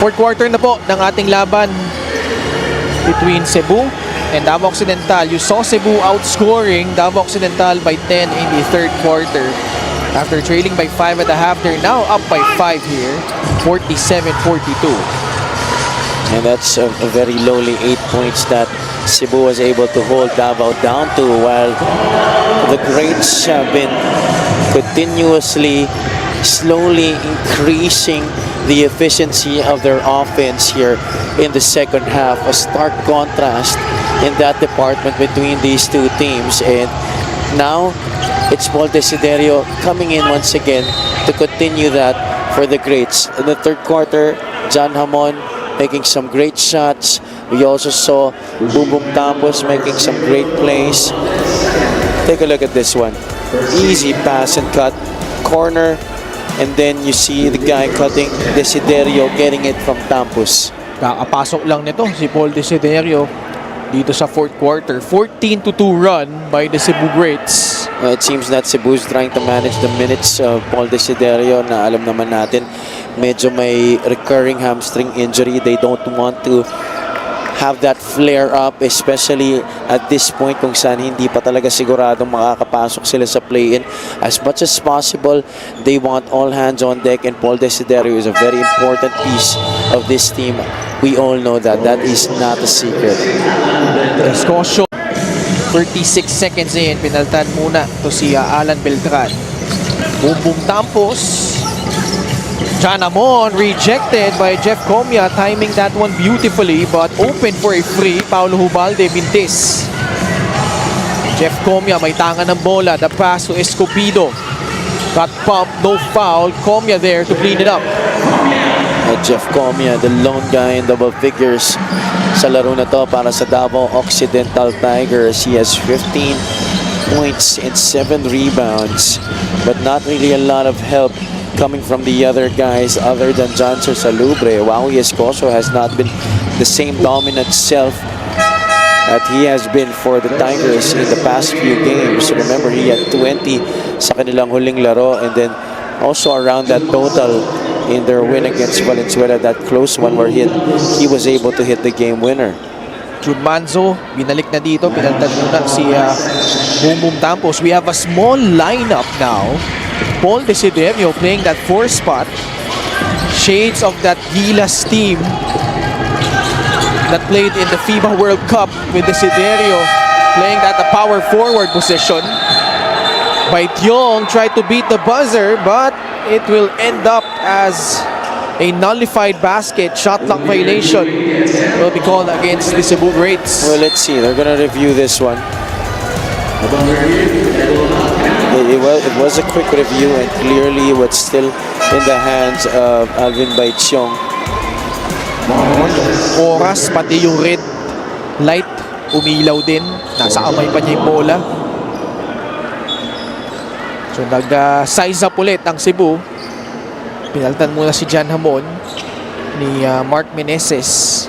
Fourth quarter na po ng ating laban between Cebu and Davao Occidental. You saw Cebu outscoring Davao Occidental by 10 in the third quarter. After trailing by 5 at the half, they're now up by 5 here, 47-42. And that's a very lowly 8 points that Cebu was able to hold Davao down to, while the greats have been continuously, slowly increasing the efficiency of their offense here in the second half. A stark contrast in that department between these two teams. And now it's Paul Desiderio coming in once again to continue that for the greats. In the third quarter, John Hamon making some great shots. We also saw Bubong Tampos making some great plays. Take a look at this one. Easy pass and cut, corner, and then you see the guy cutting, Desiderio getting it from Tampos. Kakapasok lang nito si Paul Desiderio dito sa fourth quarter. 14-2 run by the Cebu Greats. It seems that Cebu is trying to manage the minutes of Paul Desiderio, na alam naman natin medyo may recurring hamstring injury. They don't want to have that flare up, especially at this point kung saan hindi pa talaga siguradong makakapasok sila sa play-in. As much as possible, they want all hands on deck, and Paul Desiderio is a very important piece of this team. We all know that. That is not a secret. Escosio, 36 seconds in, pinaltan muna to si Alan Beltran. Bumbum Tampos. John Amon rejected by Jeff Comia, timing that one beautifully, but open for a free. Paulo Hubalde Bintis. Jeff Comia may tangan ng bola. The pass to Escopido. Got pumped, no foul. Comia there to clean it up. Jeff Comia, the lone guy in double figures sa laro na to para sa Davao Occidental Tigers. He has 15 points and 7 rebounds, but not really a lot of help coming from the other guys other than John Salubre. Wawi Escoso has not been the same dominant self that he has been for the Tigers in the past few games. Remember, he had 20 sa kanilang huling laro, and then also around that total in their win against Valenzuela, that close one where he was able to hit the game winner. Jude Manzo, binalik na dito. Pinaltan muna si Bumbum Tampos. We have a small lineup now. Paul Desiderio playing that 4 spot. Shades of that Gilas team that played in the FIBA World Cup, with Desiderio playing that the power forward position. Baitiong tried to beat the buzzer, but it will end up as a nullified basket. Shot clock violation will be called against the Cebu Greats. Well, let's see. They're going to review this one. It was a quick review, and clearly what's still in the hands of Alvin Baitiong. Oras, pati yung red light umilaw din. Nasa kamay pa niya yung bola. So nag-size up ulit ang Cebu. Pinaltan muna si John Hamon ni Mark Meneses.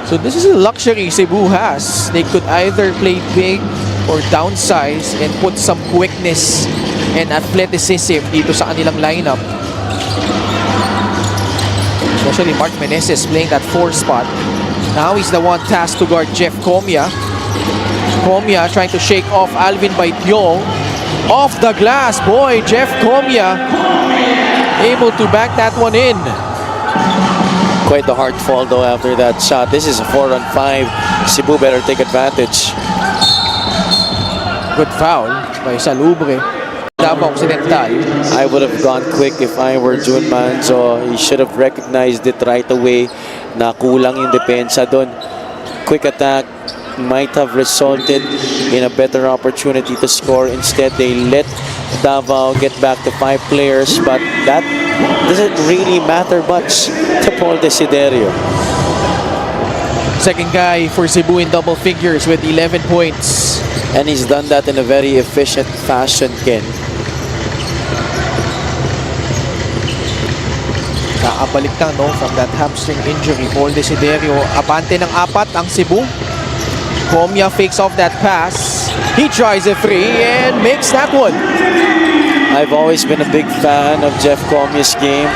So this is a luxury Cebu has. They could either play big or downsize and put some quickness and athleticism dito sa kanilang lineup. Especially Mark Meneses playing that 4 spot. Now he's the one tasked to guard Jeff Comia. Comia trying to shake off Alvin Baitiong. Off the glass, boy, Jeff Comia able to back that one in. Quite the hard fall though after that shot. This is a 4-on-5. Cebu better take advantage. Good foul by Salubre. Davao Occidental. I would have gone quick if I were Jun Manzo. He should have recognized it right away na kulang yung depensa doon. Quick attack might have resulted in a better opportunity to score. Instead, they let Davao get back to 5 players, but that doesn't really matter much to Paul Desiderio. Second guy for Cebu in double figures with 11 points. And he's done that in a very efficient fashion, Ken. Nakabalik na, no, from that hamstring injury. Paul Desiderio, abante ng 4 ang Cebu. Comia fakes off that pass. He tries a free and makes that one. I've always been a big fan of Jeff Comia's game.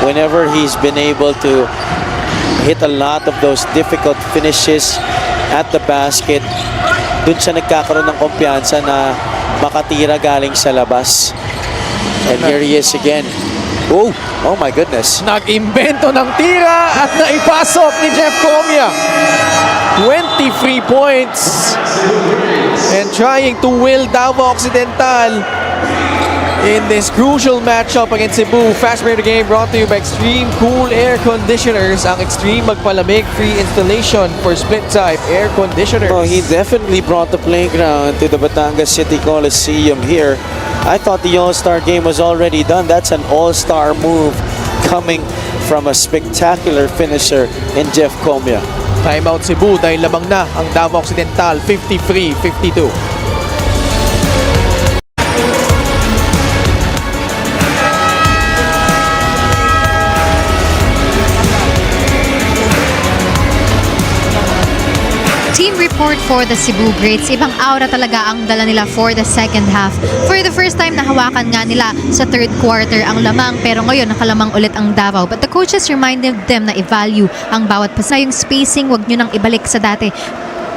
whenever he's been able to hit a lot of those difficult finishes at the basket, dun siya nagkakaroon ng kumpiyansa na makatira galing sa labas. And here he is again. Oh my goodness. Nag-imbento ng tira at naipasok ni Jeff Comia. 23 points. And trying to will Davao Occidental in this crucial matchup against Cebu. Fast Break the Game brought to you by Extreme Cool Air Conditioners. Ang Extreme Magpalamig free installation for split type air conditioners. Oh, he definitely brought the playground to the Batangas City Coliseum here. I thought the All-Star game was already done. That's an All-Star move coming from a spectacular finisher in Jeff Comia. Timeout Cebu dahil lamang na ang Davao Occidental 53-52. Team report for the Cebu Greats. Ibang aura talaga ang dala nila for the second half. For the first time, nahawakan nga nila sa third quarter ang lamang, pero ngayon nakalamang ulit ang Davao. But the coaches reminded them na i-value ang bawat pasa. Yung spacing, wag nyo nang ibalik sa dati.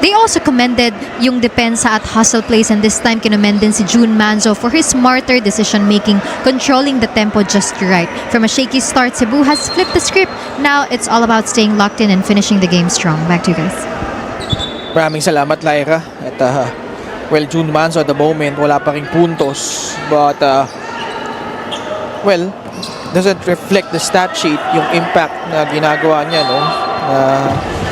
They also commended yung depensa at hustle plays, and this time kinommend din si June Manzo for his smarter decision-making, controlling the tempo just right. From a shaky start, Cebu has flipped the script. Now, it's all about staying locked in and finishing the game strong. Back to you guys. Maraming salamat, Lyra. At well, June Manzo at the moment, wala pa ring puntos. But, well, doesn't reflect the stat sheet yung impact na ginagawa niya, no? Na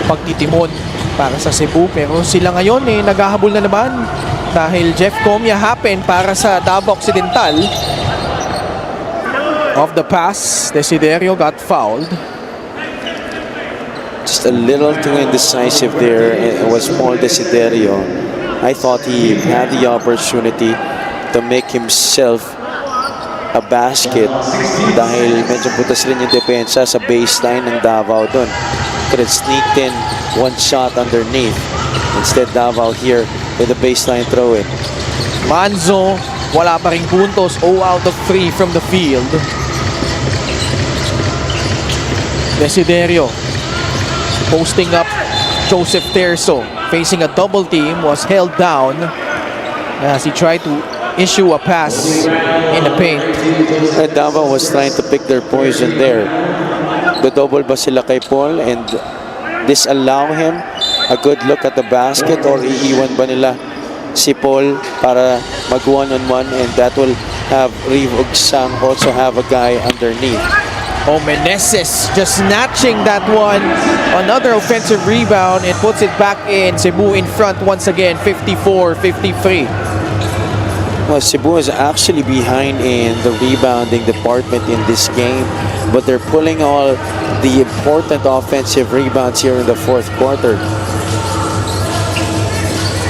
pagtitimon para sa Cebu. Pero sila ngayon, naghahabol na naman. Dahil Jeff Comia happen para sa Davao Occidental. Off the pass, Desiderio got fouled. Just a little too indecisive there. It was Paul Desiderio. I thought he had the opportunity to make himself a basket dahil medyo putas rin yung depensa sa baseline ng Davao doon. Could have sneaked in one shot underneath. Instead, Davao here with a baseline throw in. Manzo, wala pa ring puntos. 0 out of 3 from the field. Desiderio posting up Joseph Terzo, facing a double team, was held down as he tried to issue a pass in the paint. And Davao was trying to pick their poison there. Double ba sila kay Paul and disallow him a good look at the basket, or iiwan ba nila si Paul para mag one-on-one, and that will have Reeve Ugsang also have a guy underneath. Meneses just snatching that one. Another offensive rebound and puts it back in. Cebu in front once again, 54-53. Well, Cebu is actually behind in the rebounding department in this game, but they're pulling all the important offensive rebounds here in the fourth quarter.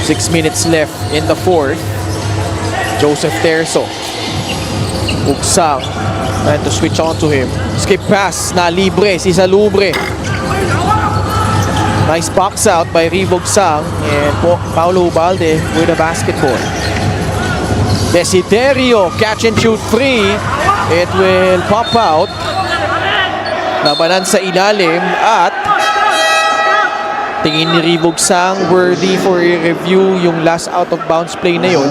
6 minutes left in the fourth. Joseph Terzo. Ugsang trying to switch on to him. Skip pass na libre si Salubre. Nice box out by Reeve Ugsang and Paulo Ubalde with a basketball. Desiderio catch and shoot free. It will pop out. Labanan sa ilalim at tingin ni Reeve Ugsang worthy for a review yung last out of bounds play na yun.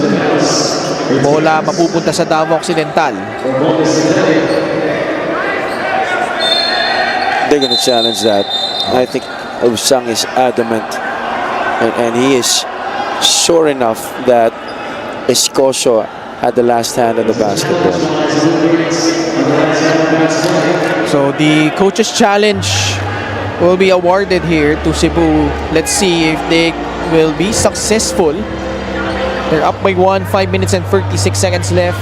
Bola mapupunta sa Davao Occidental. They're going to challenge that. I think Ugsang is adamant, and he is sure enough that Escocio had the last hand of the basketball. So the coach's challenge will be awarded here to Cebu. Let's see if they will be successful. They're up by 1, 5 minutes and 36 seconds left.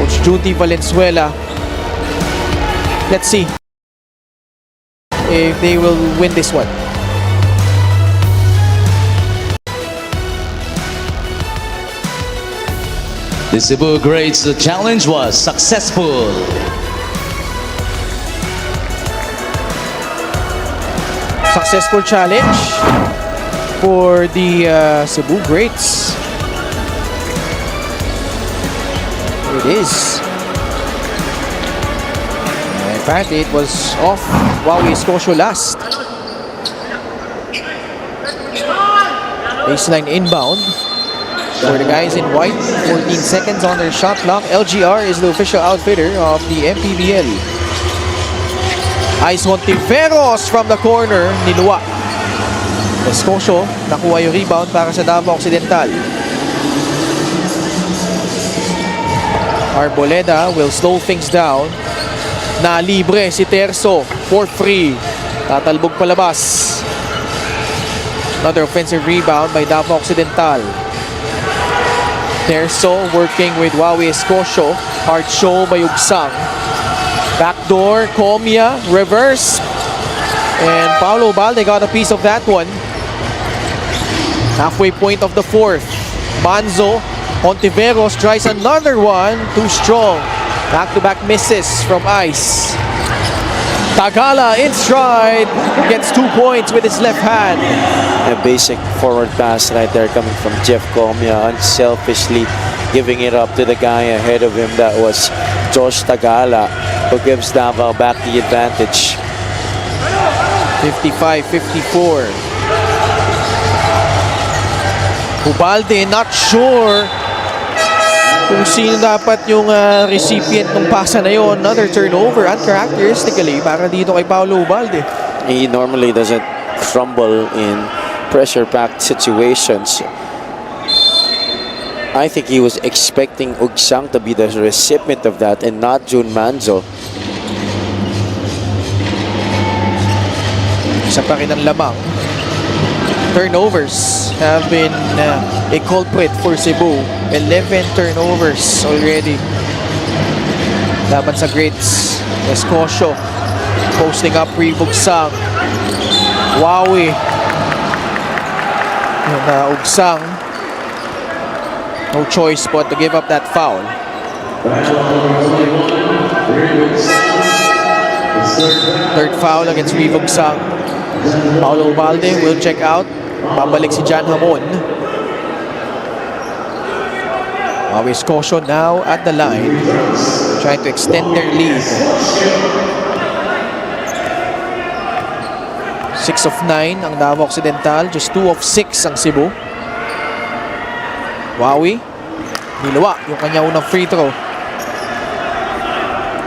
Coach Judy Valenzuela. Let's see if they will win this one. The Cebu Greats, the challenge was successful. Successful challenge for the Cebu Greats. It is. And Apparently, it was off Wawi Escocio last. Baseline inbound for the guys in white. 14 seconds on their shot clock. LGR is the official outfitter of the Mpbl. Ice Montiveros from the corner, niluwa. Escocio, nakuha yung rebound para sa Davao Occidental. Arboleda will slow things down. Na libre si Terzo for free. Tatalbog palabas. Another offensive rebound by Davao Occidental. Terzo working with Wawi Escocio. Hard show by Ugsang. Backdoor, Comia, reverse. And Paulo Balde got a piece of that one. Halfway point of the fourth. Manzo, Ontiveros tries another one. Too strong. Back-to-back misses from Ice. Tagala in stride. Gets 2 points with his left hand. A basic forward pass right there coming from Jeff Comia, unselfishly giving it up to the guy ahead of him. That was Josh Tagala, who gives Davao back the advantage. 55-54. Ubalde not sure kung sino dapat yung recipient ng pasa na yun. Another turnover, uncharacteristically, para dito kay Paulo Ubalde. He normally doesn't crumble in pressure-packed situations. I think he was expecting Ugsang to be the recipient of that and not Jun Manzo. Isa pa rin ang lamang. Turnovers have been a culprit for Cebu. 11 turnovers already. Laban sa Greats. Escocio posting up Ugsang. Wawi. And Ugsang, no choice but to give up that foul. Third foul against Ugsang. Paulo Ubalde will check out. Babalik si Jan Hamon. Wawi Escocio now at the line, trying to extend their lead. 6 of 9 ang Davao Occidental, just 2 of 6 ang Cebu. Wawi, niluwa yung kanya unang free throw.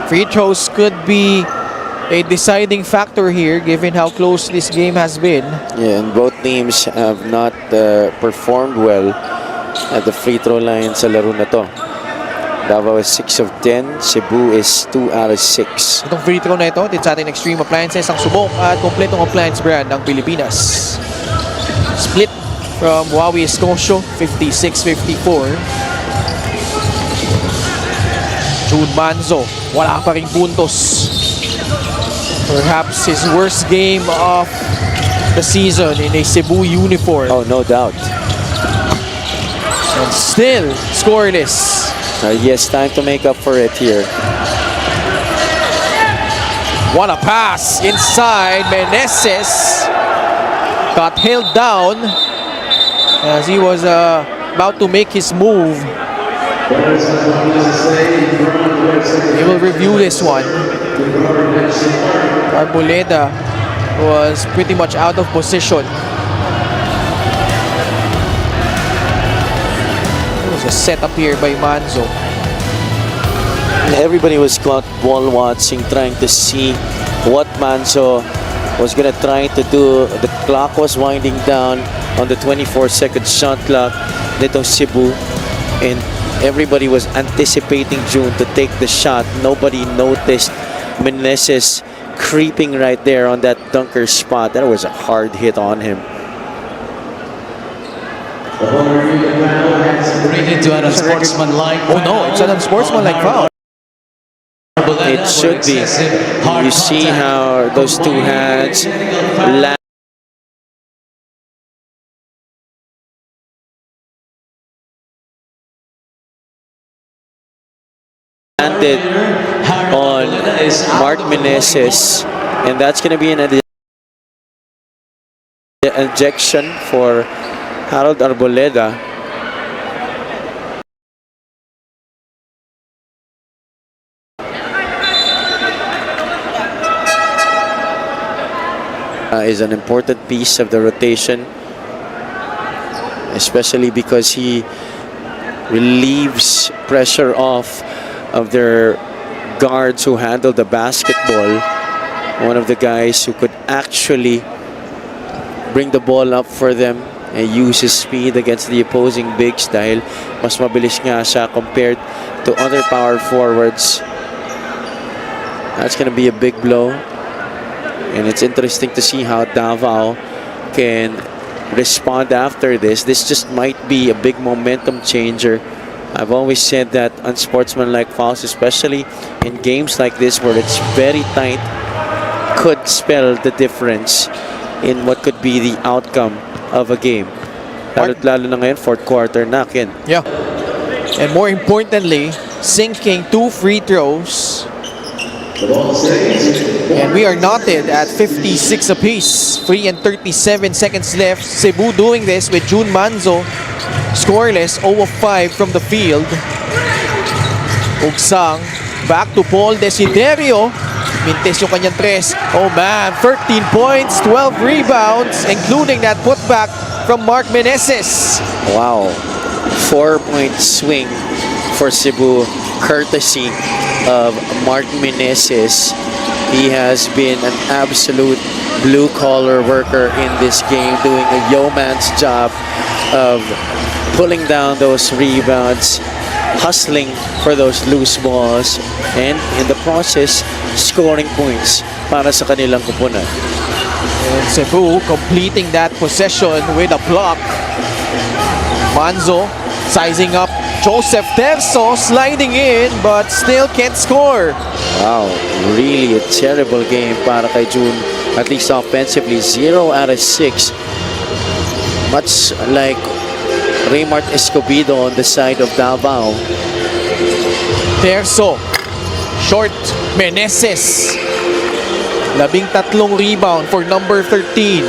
Free throws could be a deciding factor here given how close this game has been. Yeah, and both teams have not performed well at the free throw line sa laro na to. Davao is 6 of 10, Cebu is 2 out of 6. Itong free throw na ito, din sa ating Extreme Appliances, ang subok at kompletong appliance brand ng Pilipinas. Split from Wawi Escocio, 56-54. Jun Manzo, wala pa ring puntos. Perhaps his worst game of the season in a Cebu uniform. Oh, no doubt. And still scoreless. Yes, time to make up for it here. What a pass inside. Meneses got held down as he was about to make his move. He will review this one. Arboleda was pretty much out of position. It was a setup here by Manzo. Everybody was caught ball watching, trying to see what Manzo was gonna try to do. The clock was winding down on the 24-second shot clock nitong Cebu, and everybody was anticipating June to take the shot. Nobody noticed Meneses creeping right there on that dunker spot. That was a hard hit on him. Rated to an unsportsmanlike. Oh no, it's an unsportsmanlike foul. It should be. You see how those two hands landed on Mark Meneses, and that's going to be an ejection for Harold Arboleda. is an important piece of the rotation, especially because he relieves pressure off of their guards who handle the basketball. One of the guys who could actually bring the ball up for them and use his speed against the opposing bigs dahil mas mabilis nga siya compared to other power forwards. That's going to be a big blow. And it's interesting to see how Davao can respond after this. This just might be a big momentum changer. I've always said that unsportsmanlike fouls, especially in games like this where it's very tight, could spell the difference in what could be the outcome of a game. Lalo na ngayon, fourth quarter na, Ken. Yeah. And more importantly, sinking 2 free throws. And we are knotted at 56 apiece. 3 and 37 seconds left. Cebu doing this with June Manzo scoreless, 0 of 5 from the field. Ugsang back to Paul Desiderio. Mintes yung kanyang tres. Oh man, 13 points, 12 rebounds, including that putback from Mark Meneses. Wow. 4-point swing for Cebu, courtesy of Mark Meneses. He has been an absolute blue-collar worker in this game, doing a yeoman's job of pulling down those rebounds, hustling for those loose balls, and in the process, scoring points para sa kanilang kupunan. And Cebu completing that possession with a block. Manzo sizing up Joseph Terzo, sliding in but still can't score. Wow, really a terrible game para kay June, at least offensively. 0 out of 6. Much like Raymart Escobedo on the side of Davao. Terzo, short, Meneses. 13 rebound for number 13.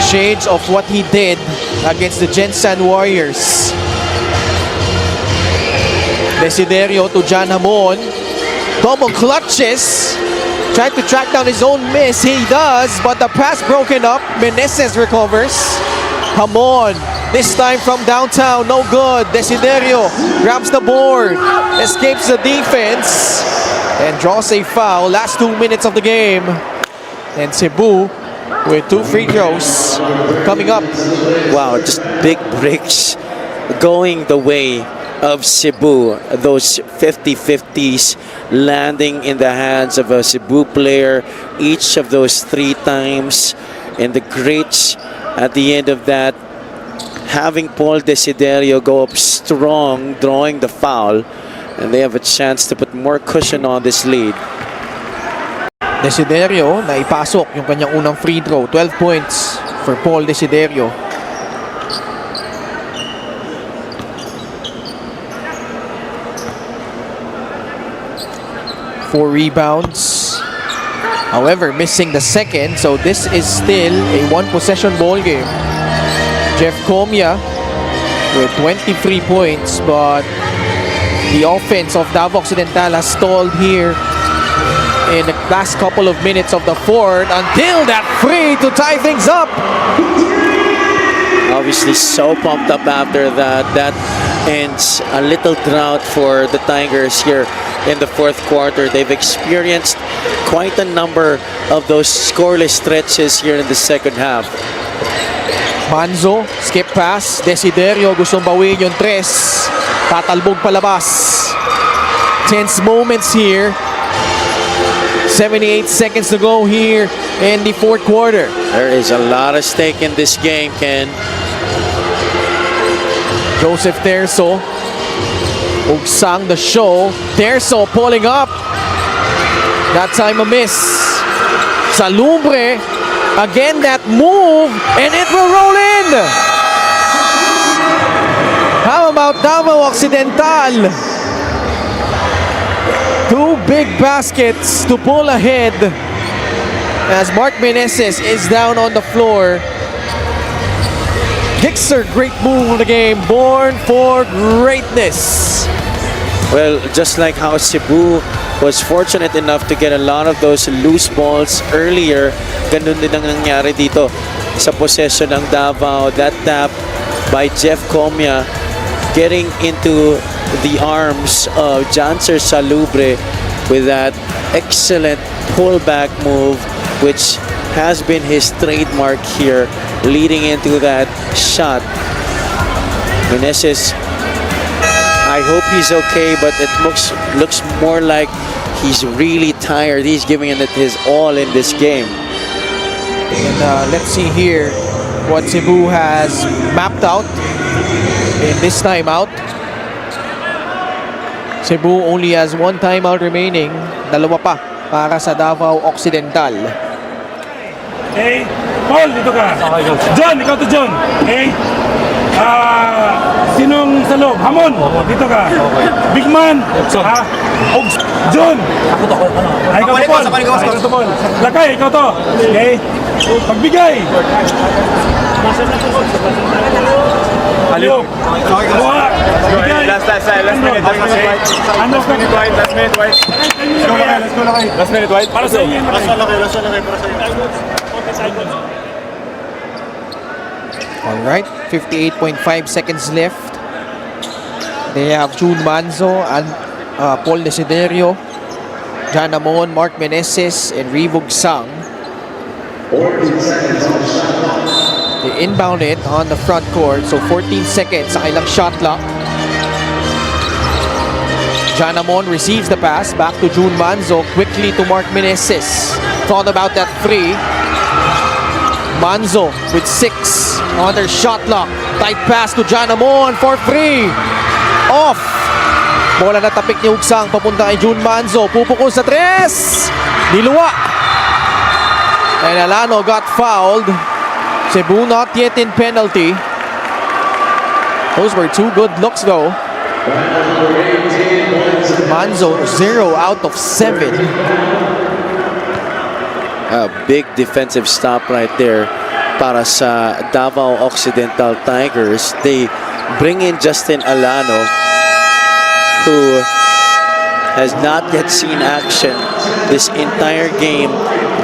Shades of what he did against the Gensan Warriors. Desiderio to John Hamon. Double clutches. Tried to track down his own miss. He does, but the pass broken up. Meneses recovers. Hamon, this time from downtown, no good. Desiderio grabs the board, escapes the defense, and draws a foul. Last 2 minutes of the game. And Cebu with 2 free throws coming up. Wow, just big breaks going the way of Cebu. Those 50-50s landing in the hands of a Cebu player each of those 3 times. And the greats at the end of that, having Paul Desiderio go up strong, drawing the foul, and they have a chance to put more cushion on this lead. Desiderio na ipasok yung kanyang unang free throw. 12 points for Paul Desiderio. Four rebounds. However, missing the second, so this is still a 1-possession ball game. Jeff Comia with 23 points, but the offense of Davao Occidental has stalled here in the last couple of minutes of the fourth until that free to tie things up. Obviously so pumped up after that. That ends a little drought for the Tigers here in the fourth quarter. They've experienced quite a number of those scoreless stretches here in the second half. Manzo, skip pass. Desiderio gustong bawiin yung tres. Tatalbog palabas. Tense moments here. 78 seconds to go here in the fourth quarter. There is a lot at stake in this game, Ken. Joseph Terzo. Ugsang the show. Terzo pulling up. That time a miss. Salumbre. Again that move. And it will roll in. How about Davao Occidental? 2 big baskets to pull ahead as Mark Meneses is down on the floor. Gixer, great move of the game, born for greatness. Well, just like how Cebu was fortunate enough to get a lot of those loose balls earlier. Ganun din ang nangyari dito sa possession ng Davao. That tap by Jeff Comia getting into the arms of Janser Salubre with that excellent pullback move, which has been his trademark here, leading into that shot. Meneses, I hope he's okay, but it looks more like he's really tired. He's giving it his all in this game. And let's see here what Cebu has mapped out in this timeout. Cebu only has one timeout remaining. Dalawa pa para sa Davao Occidental. Hey, Paul, dito ka. John, ikaw to John. Hey, sinong sa loob? Hamon, dito ka. Big man, John. Ay, ikaw to Paul. Ikaw to Paul. Lakay, ikaw to. Okay. Pagbigay. Aliyo. Buha. Bigay. Last minute white. Last minute white. Para sa inyo. All right, 58.5 seconds left. They have June Manzo and Paul Desiderio, Jan Amon, Mark Meneses, and Rivog Sang. They inbound it on the front court, so 14 seconds sa kailang shot clock. Jan Amon receives the pass, back to June Manzo, quickly to Mark Meneses. Thought about that three. Manzo with 6 on their shot clock. Tight pass to Jan Amon for 3. Off. Bola na tapik ni Hugsang papunta kay June Manzo. Pupukol sa 3. Niluwa. And Alano got fouled. Cebu not yet in penalty. Those were 2 good looks though. Manzo 0 out of 7. A big defensive stop right there para sa Davao Occidental Tigers. They bring in Justin Alano, who has not yet seen action this entire game,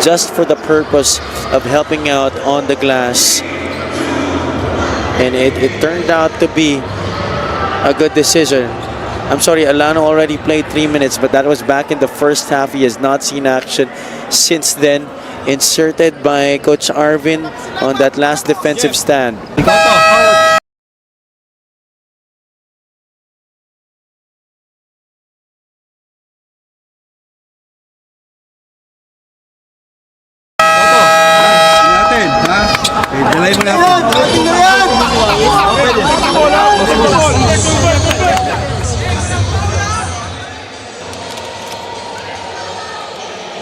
just for the purpose of helping out on the glass. And it turned out to be a good decision. I'm sorry, Alano already played 3 minutes, but that was back in the first half. He has not seen action since then. Inserted by Coach Arvin on that last defensive stand.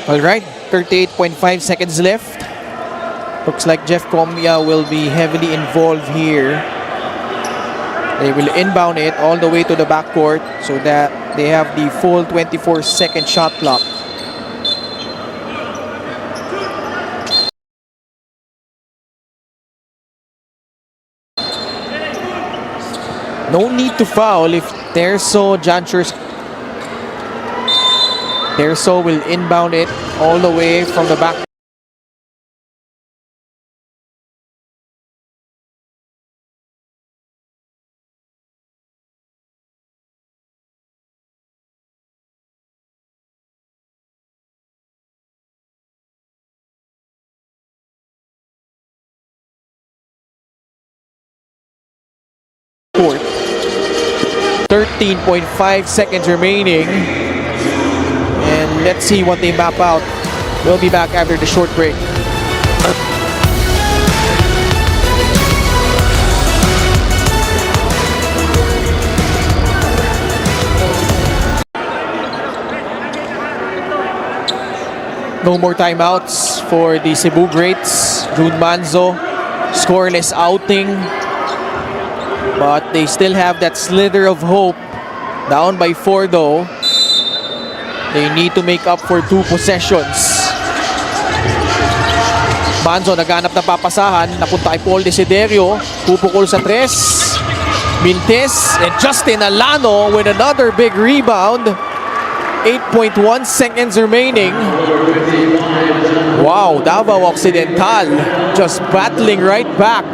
All right, 38.5 seconds left. Looks like Jeff Comia will be heavily involved here. They will inbound it all the way to the backcourt so that they have the full 24-second shot clock. No need to foul if Terso Janchers. Terso will inbound it all the way from the back. Court. 13.5 seconds remaining. And let's see what they map out. We'll be back after the short break. No more timeouts for the Cebu Greats. June Manzo, scoreless outing. But they still have that slither of hope. Down by 4 though. They need to make up for 2 possessions. Manzo naghanap ng papasahan. Napunta kay Paul Desiderio. Pupukol sa 3. Mintes and Justin Alano with another big rebound. 8.1 seconds remaining. Wow, Davao Occidental just battling right back.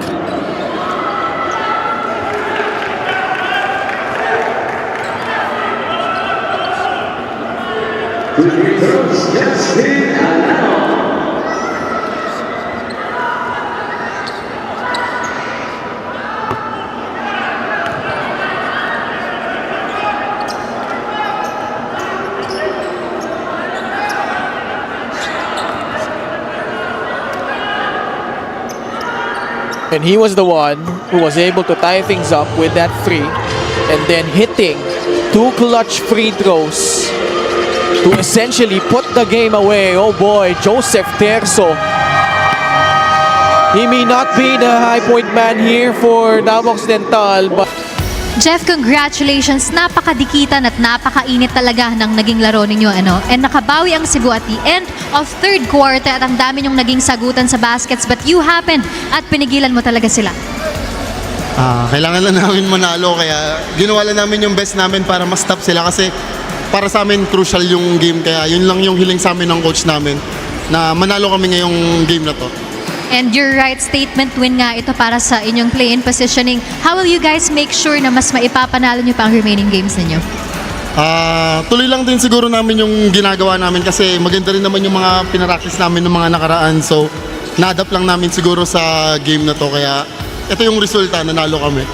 And he was the one who was able to tie things up with that three and then hitting 2 clutch free throws to essentially put the game away. Oh boy, Joseph Terzo. He may not be the high point man here for Davao Occidental, but Jeff, congratulations. Napakadikitan at napakainit talaga ng naging laro ninyo. And nakabawi ang Cebu at the end of third quarter at ang dami nyong naging sagutan sa baskets. But you happened at pinigilan mo talaga sila. Kailangan lang namin manalo kaya ginawa lang namin yung best namin para ma-stop sila kasi para sa amin crucial yung game kaya yun lang yung hiling sa amin ng coach namin na manalo kami ngayong game na to. And your right statement win nga ito para sa inyong play-in positioning. How will you guys make sure na mas maipapanalo nyo pa ang remaining games ninyo? Tuloy lang din siguro namin yung ginagawa namin kasi maganda rin naman yung mga pinapractice namin ng mga nakaraan. So, na-adapt lang namin siguro sa game na to kaya ito yung resulta, nanalo kami.